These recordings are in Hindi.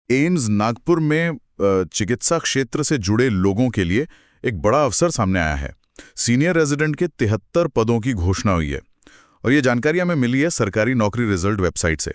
एम्स नागपुर में चिकित्सा क्षेत्र से जुड़े लोगों के लिए एक बड़ा अवसर सामने आया है। सीनियर रेजिडेंट के 73 पदों की घोषणा हुई है और ये जानकारी हमें मिली है सरकारी नौकरी रिजल्ट वेबसाइट से।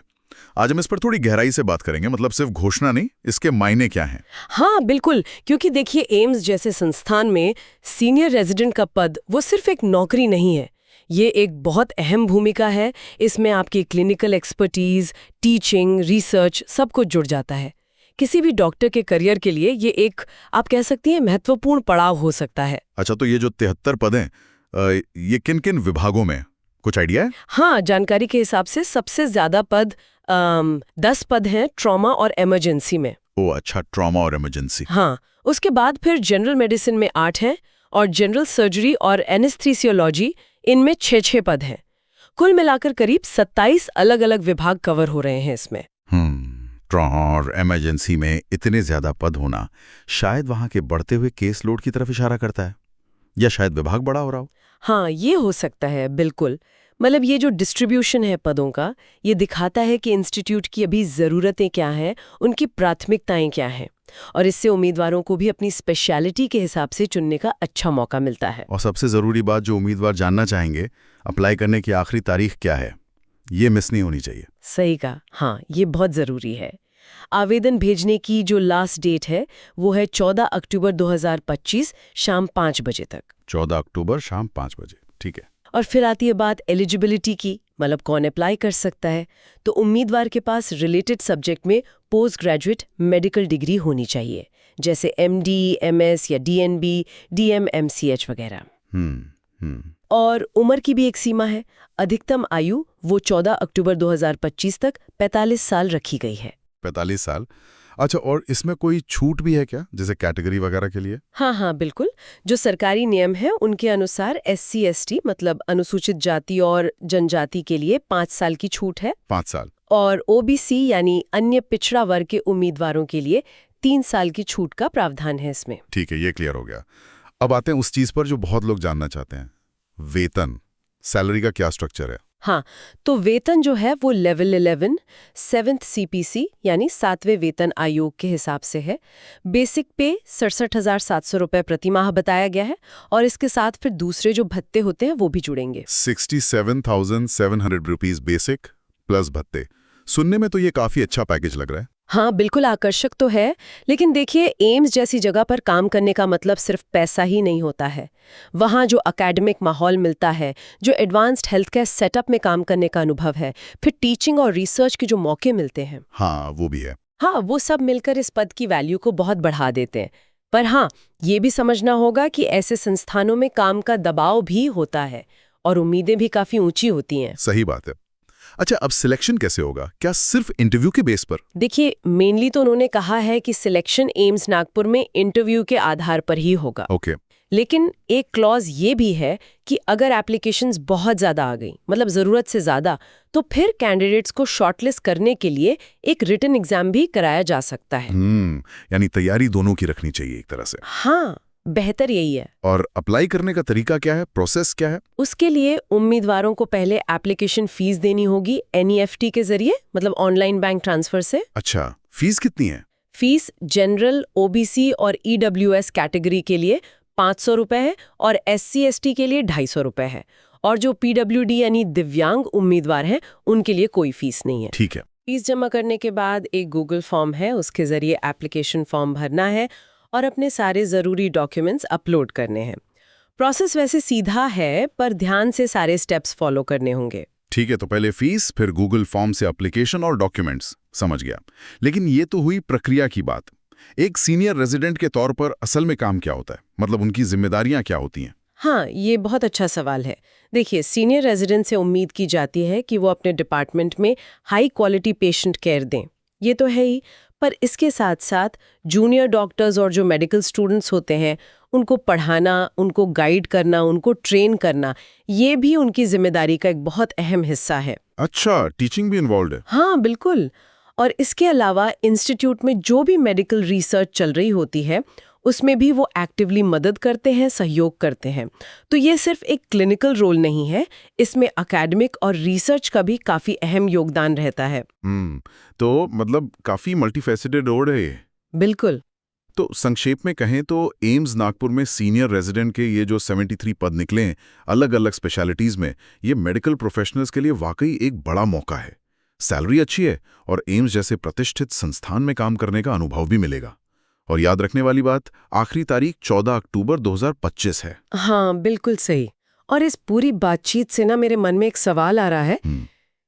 आज हम इस पर थोड़ी गहराई से बात करेंगे, मतलब सिर्फ घोषणा नहीं, इसके मायने क्या हैं। हाँ बिल्कुल, क्योंकि देखिए एम्स जैसे संस्थान में सीनियर रेजिडेंट का पद वो सिर्फ एक नौकरी नहीं है, ये एक बहुत अहम भूमिका है। इसमें आपकी क्लिनिकल एक्सपर्टीज, टीचिंग, रिसर्च सब कुछ जुड़ जाता है। किसी भी डॉक्टर के करियर के लिए ये एक, आप कह सकती हैं, महत्वपूर्ण पड़ाव हो सकता है। अच्छा, तो ये जो 73 पद हैं, ये किन किन विभागों में, कुछ आइडिया है? हाँ, जानकारी के हिसाब से सबसे ज्यादा पद 10 पद हैं ट्रॉमा और इमरजेंसी में। ओह अच्छा, ट्रॉमा और इमरजेंसी। हाँ, उसके बाद फिर जनरल मेडिसिन में 8 हैं और जनरल सर्जरी और एनेस्थीसियोलॉजी, इनमें 6 पद हैं। कुल मिलाकर करीब 27 अलग अलग विभाग कवर हो रहे हैं इसमें। ट्रॉमा और इमरजेंसी में इतने ज्यादा पद होना शायद वहां के बढ़ते हुए केस लोड की तरफ इशारा करता है, या शायद विभाग बड़ा हो रहा हो। हाँ, ये हो सकता है, बिल्कुल। मतलब ये जो डिस्ट्रीब्यूशन है पदों का, ये दिखाता है कि इंस्टीट्यूट की अभी ज़रूरतें क्या हैं, उनकी प्राथमिकताएं क्या हैं, और इससे उम्मीदवारों को भी अपनी स्पेशलिटी के हिसाब से चुनने का अच्छा मौका मिलता है। और सबसे ज़रूरी बात जो उम्मीदवार जानना चाहेंगे, अप्लाई करने की आखिरी तारीख क्या है, ये मिस नहीं होनी चाहिए। सही कहा, हाँ, ये बहुत ज़रूरी है। आवेदन भेजने की जो लास्ट डेट है वो है 14 अक्टूबर 2025 शाम 5 बजे तक। 14 अक्टूबर शाम 5 बजे, ठीक है। और फिर आती है बात एलिजिबिलिटी की, मतलब कौन अप्लाई कर सकता है। तो उम्मीदवार के पास रिलेटेड सब्जेक्ट में पोस्ट ग्रेजुएट मेडिकल डिग्री होनी चाहिए, जैसे MD, MS या DNB, DM, MCH वगैरह। और उम्र की भी एक सीमा है। अधिकतम आयु वो 14 अक्टूबर 2025 तक 45 साल रखी गई है। 45 साल। अच्छा, और इसमें कोई छूट भी है क्या, जैसे कैटेगरी वगैरह के लिए? हाँ, बिल्कुल। जो सरकारी नियम है उनके अनुसार SC ST मतलब अनुसूचित जाति और जनजाति के लिए 5 साल की छूट है। 5 साल। और OBC यानी अन्य पिछड़ा वर्ग के उम्मीदवारों के लिए 3 साल की छूट का प्रावधान है इसमें। ठीक है, ये क्लियर हो गया। अब आते हैं उस चीज पर जो बहुत लोग जानना चाहते हैं, वेतन, सैलरी का क्या स्ट्रक्चर है? हाँ, तो वेतन जो है वो लेवल 11 7th CPC यानी 7वें वेतन आयोग के हिसाब से है। बेसिक पे 67,700 रुपए प्रति माह बताया गया है, और इसके साथ फिर दूसरे जो भत्ते होते हैं वो भी जुड़ेंगे। 67,700 रुपीज बेसिक प्लस भत्ते। सुनने में तो ये काफी अच्छा पैकेज लग रहा है। हाँ, बिल्कुल आकर्षक तो है, लेकिन देखिए एम्स जैसी जगह पर काम करने का मतलब सिर्फ पैसा ही नहीं होता है। वहाँ जो एकेडमिक माहौल मिलता है, जो एडवांस्ड हेल्थ केयर सेटअप में काम करने का अनुभव है, फिर टीचिंग और रिसर्च के जो मौके मिलते हैं, हाँ वो भी है। हाँ, वो सब मिलकर इस पद की वैल्यू को बहुत बढ़ा देते हैं। पर हाँ, ये भी समझना होगा कि ऐसे संस्थानों में काम का दबाव भी होता है और उम्मीदें भी काफी ऊंची होती हैं। सही बात है। अच्छा, अब सिलेक्शन कैसे होगा? क्या सिर्फ इंटरव्यू के बेस पर? देखिए, मेनली तो उन्होंने कहा है कि सिलेक्शन एम्स नागपुर में इंटरव्यू के आधार पर ही होगा। ओके। लेकिन एक क्लॉज ये भी है कि अगर एप्लीकेशंस बहुत ज़्यादा आ गई, मतलब ज़रूरत से ज़्यादा, तो फिर कैंडिडेट्स को शॉर्टलिस्ट करने के लिए एक रिटन एग्जाम भी कराया जा सकता है। यानी तैयारी दोनों की रखनी चाहिए एक तरह से। हाँ, बेहतर यही है। और अप्लाई करने का तरीका क्या है, प्रोसेस क्या है? उसके लिए उम्मीदवारों को पहले एप्लीकेशन फीस देनी होगी NEFT के जरिए, मतलब ऑनलाइन बैंक ट्रांसफर से। अच्छा, फीस कितनी है? फीस जनरल, OBC और EWS कैटेगरी के लिए 500 रुपए है और SC ST के लिए 250 रुपए है। और जो PWD यानी दिव्यांग उम्मीदवार हैं उनके लिए कोई फीस नहीं है। ठीक है। फीस जमा करने के बाद एक गूगल फॉर्म है, उसके जरिए एप्लीकेशन फॉर्म भरना है और अपने सारे ज़रूरी डॉक्यूमेंट्स अपलोड करने हैं। प्रोसेस वैसे सीधा है, पर ध्यान से सारे स्टेप्स फॉलो करने होंगे। ठीक है, तो पहले फीस, फिर गूगल फॉर्म से एप्लीकेशन और डॉक्यूमेंट्स, समझ गया। लेकिन ये तो हुई प्रक्रिया की बात। एक सीनियर रेजिडेंट के तौर पर असल में काम क्या होता है, मतलब उनकी जिम्मेदारियां क्या होती हैं? हाँ, ये बहुत अच्छा सवाल है। देखिए, सीनियर रेजिडेंट से उम्मीद की जाती है कि वो अपने डिपार्टमेंट में हाई क्वालिटी पेशेंट केयर दें, ये तो है ही, पर इसके साथ साथ जूनियर डॉक्टर्स और जो मेडिकल स्टूडेंट्स होते हैं उनको पढ़ाना, उनको गाइड करना, उनको ट्रेन करना, ये भी उनकी जिम्मेदारी का एक बहुत अहम हिस्सा है। अच्छा, टीचिंग भी इन्वॉल्व है? हाँ, बिल्कुल। और इसके अलावा इंस्टीट्यूट में जो भी मेडिकल रिसर्च चल रही होती है उसमें भी वो एक्टिवली मदद करते हैं, सहयोग करते हैं। तो ये सिर्फ एक क्लिनिकल रोल नहीं है, इसमें एकेडमिक और रिसर्च का भी काफी अहम योगदान रहता है। तो मतलब काफी मल्टीफेसेटेड रोड है ये। बिल्कुल। तो संक्षेप में कहें तो एम्स नागपुर में सीनियर रेजिडेंट के ये जो 73 पद निकले हैं अलग अलग स्पेशलिटीज में, ये मेडिकल प्रोफेशनल्स के लिए वाकई एक बड़ा मौका है। सैलरी अच्छी है और एम्स जैसे प्रतिष्ठित संस्थान में काम करने का अनुभव भी मिलेगा। और याद रखने वाली बात, आखिरी तारीख 14 अक्टूबर 2025 है। हाँ, बिल्कुल सही। और इस पूरी बातचीत से ना मेरे मन में एक सवाल आ रहा है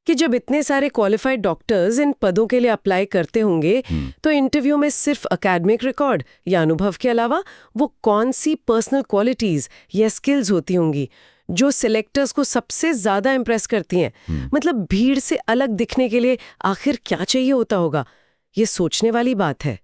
कि जब इतने सारे क्वालिफाइड डॉक्टर्स इन पदों के लिए अप्लाई करते होंगे तो इंटरव्यू में सिर्फ एकेडमिक रिकॉर्ड या अनुभव के अलावा वो कौन सी पर्सनल क्वालिटीज या स्किल्स होती होंगी जो सिलेक्टर्स को सबसे ज्यादा इम्प्रेस करती हैं? मतलब भीड़ से अलग दिखने के लिए आखिर क्या चाहिए होता होगा? ये सोचने वाली बात है।